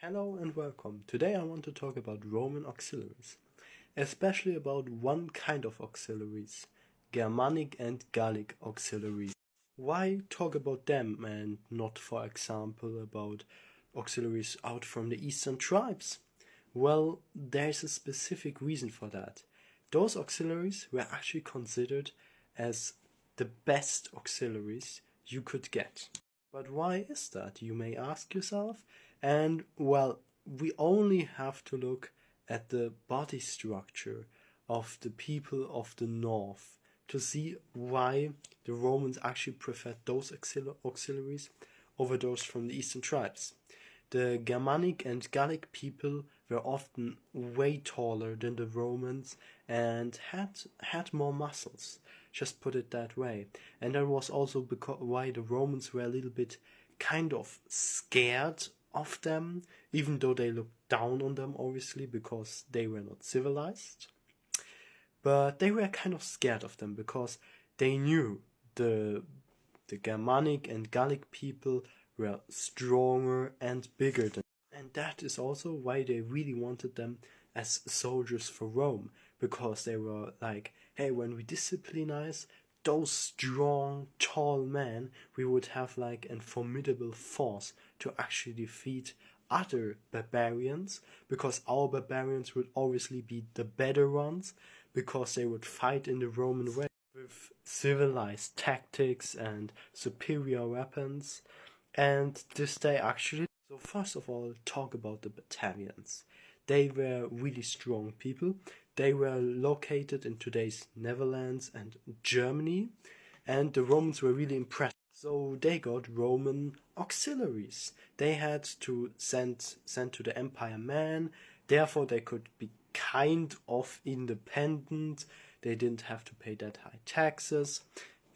Hello and welcome. Today I want to talk about Roman auxiliaries, especially about one kind of auxiliaries, Germanic and Gallic auxiliaries. Why talk about them and not, for example, about auxiliaries out from the eastern tribes? Well, there's a specific reason for that. Those auxiliaries were actually considered as the best auxiliaries you could get. But why is that, you may ask yourself? And well, we only have to look at the body structure of the people of the north to see why the Romans actually preferred those auxiliaries over those from the eastern tribes. The Germanic and Gallic people were often way taller than the Romans and had more muscles, just put it that way. And that was also why the Romans were a little bit kind of scared of them, even though they looked down on them, obviously, because they were not civilized. But they were kind of scared of them because they knew the Germanic and Gallic people were stronger and bigger than them. And that is also why they really wanted them as soldiers for Rome, because they were like, hey, when we disciplinize those strong, tall men, we would have like a formidable force to actually defeat other barbarians, because our barbarians would obviously be the better ones, because they would fight in the Roman way with civilized tactics and superior weapons. And this they actually... So first of all, talk about the Batavians. They were really strong people. They were located in today's Netherlands and Germany, and the Romans were really impressed. So they got Roman auxiliaries. They had to send to the empire men, therefore they could be kind of independent. They didn't have to pay that high taxes.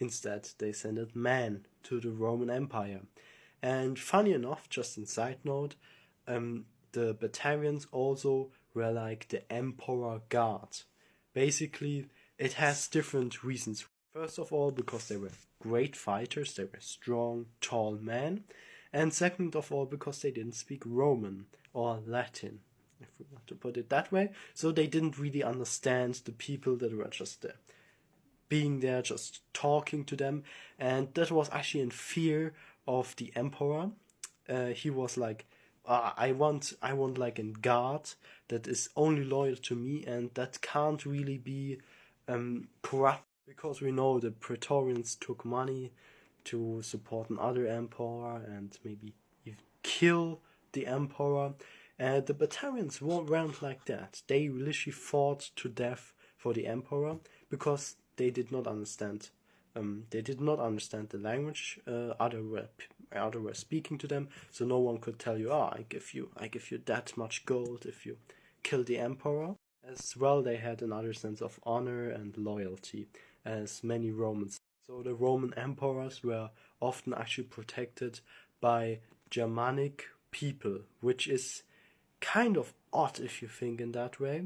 Instead, they sent men to the Roman Empire. And funny enough, just in side note, the Batavians also were like the emperor guard. Basically, it has different reasons. First of all, because they were great fighters, they were strong, tall men. And second of all, because they didn't speak Roman or Latin, if we want to put it that way. So they didn't really understand the people that were just there, being there, just talking to them. And that was actually in fear of the emperor. He was like, I want like a guard that is only loyal to me and that can't really be corrupt, because we know the Praetorians took money to support another emperor and maybe even kill the emperor. The Batavians weren't like that. They literally fought to death for the emperor because they did not understand. They did not understand the language other were speaking to them, so no one could tell you, I give you that much gold if you kill the emperor. As well, they had another sense of honor and loyalty, as many Romans. So the Roman emperors were often actually protected by Germanic people, which is kind of odd if you think in that way.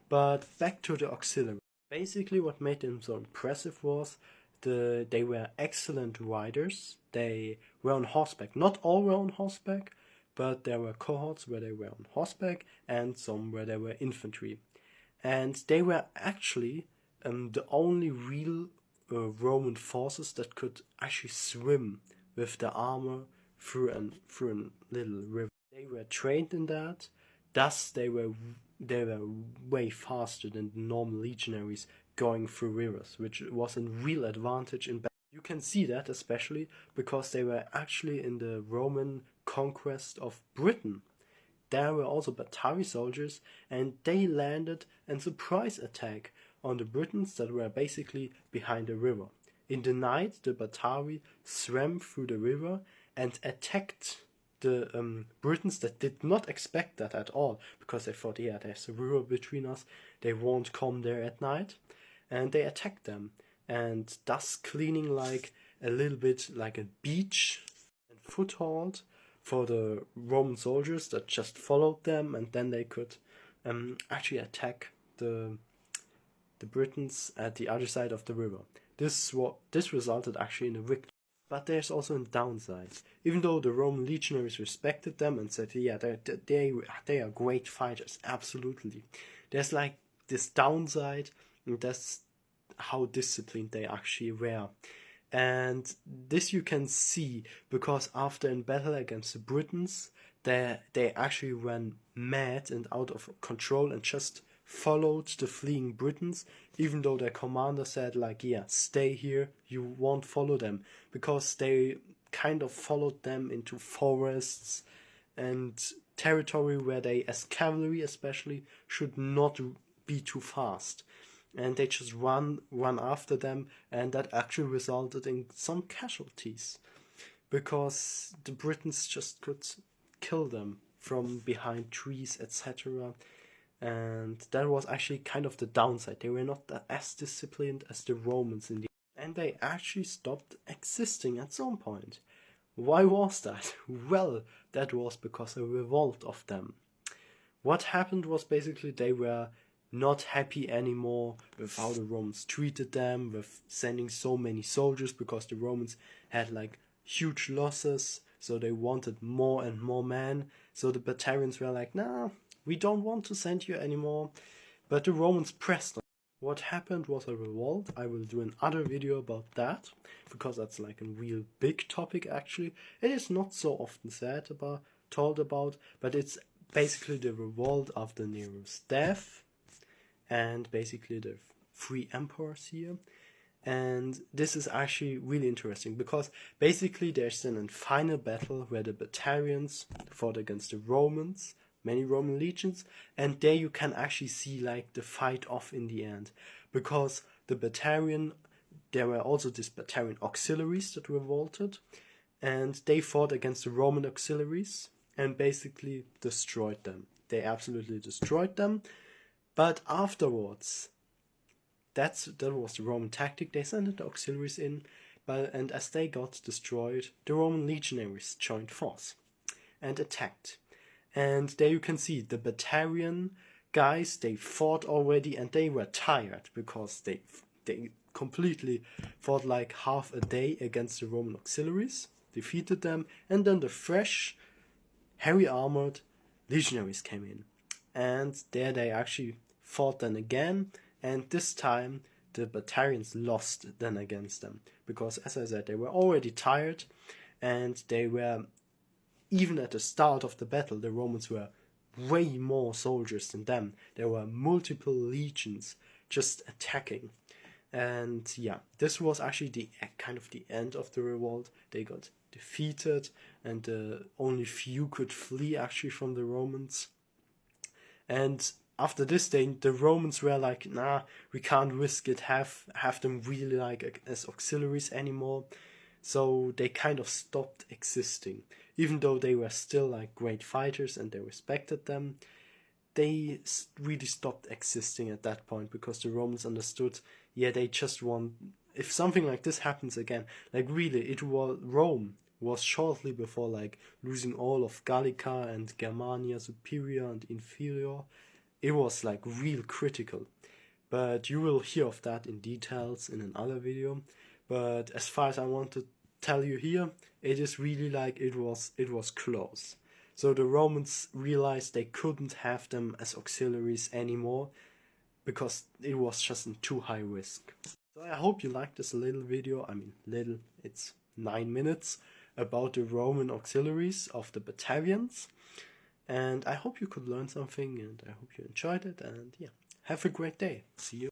But back to the auxiliary. Basically, what made them so impressive was they were excellent riders. They were on horseback. Not all were on horseback, but there were cohorts where they were on horseback and some where they were infantry. And they were actually the only real Roman forces that could actually swim with their armor through a little river. They were trained in that. Thus, they were way faster than the normal legionaries going through rivers, which was a real advantage in battle. You can see that especially because they were actually in the Roman conquest of Britain. There were also Batavi soldiers, and they landed a surprise attack on the Britons that were basically behind the river. In the night, the Batavi swam through the river and attacked the Britons that did not expect that at all, because they thought, yeah, there's a river between us, they won't come there at night. And they attacked them, and thus cleaning like a little bit like a beach and foothold for the Roman soldiers that just followed them, and then they could actually attack the Britons at the other side of the river. This resulted actually in a victory. But there's also a downside. Even though the Roman legionaries respected them and said, yeah, they are great fighters, absolutely. There's like this downside, and that's how disciplined they actually were. And this you can see because after in battle against the Britons, they actually ran mad and out of control and just followed the fleeing Britons, even though their commander said like, yeah, stay here, you won't follow them, because they kind of followed them into forests and territory where they, as cavalry especially, should not be too fast. And they just run after them, and that actually resulted in some casualties, because the Britons just could kill them from behind trees, etc. And that was actually kind of the downside. They were not as disciplined as the Romans in the and they actually stopped existing at some point. Why was that? Well, that was because of a revolt of them. What happened was basically they were not happy anymore with how the Romans treated them, with sending so many soldiers, because the Romans had like huge losses, so they wanted more and more men. So the Barbarians were like, nah, we don't want to send you anymore. But the Romans pressed on. What happened was a revolt. I will do another video about that, because that's like a real big topic actually. It is not so often told about, but it's basically the revolt after Nero's death, and basically the three emperors here. And this is actually really interesting, because basically there's then a final battle where the Barbarians fought against the Romans, many Roman legions, and there you can actually see like the fight off in the end, because there were also these Barbarian auxiliaries that revolted, and they fought against the Roman auxiliaries and basically destroyed them. They absolutely destroyed them. But afterwards, that was the Roman tactic. They sent the auxiliaries in, and as they got destroyed, the Roman legionaries joined force and attacked. And there you can see the Barbarian guys, they fought already, and they were tired because they completely fought like half a day against the Roman auxiliaries, defeated them, and then the fresh, heavy armored legionaries came in. And there they actually fought then again, and this time the Barbarians lost then against them, because as I said, they were already tired, and they were, even at the start of the battle, the Romans were way more soldiers than them. There were multiple legions just attacking. And yeah, this was actually the kind of the end of the revolt. They got defeated, and only few could flee actually from the Romans. And after this, the Romans were like, nah, we can't risk it, have them really like as auxiliaries anymore. So they kind of stopped existing. Even though they were still like great fighters and they respected them, they really stopped existing at that point, because the Romans understood, yeah, they just want, if something like this happens again, like really, Rome was shortly before like losing all of Gallica and Germania superior and inferior. It was like real critical. But you will hear of that in details in another video. But as far as I want to tell you here, it is really like it was close. So the Romans realized they couldn't have them as auxiliaries anymore, because it was just in too high risk. So I hope you liked this little video. I mean, little, it's 9 minutes, about the Roman auxiliaries of the Batavians. And I hope you could learn something, and I hope you enjoyed it, and yeah, have a great day. See you.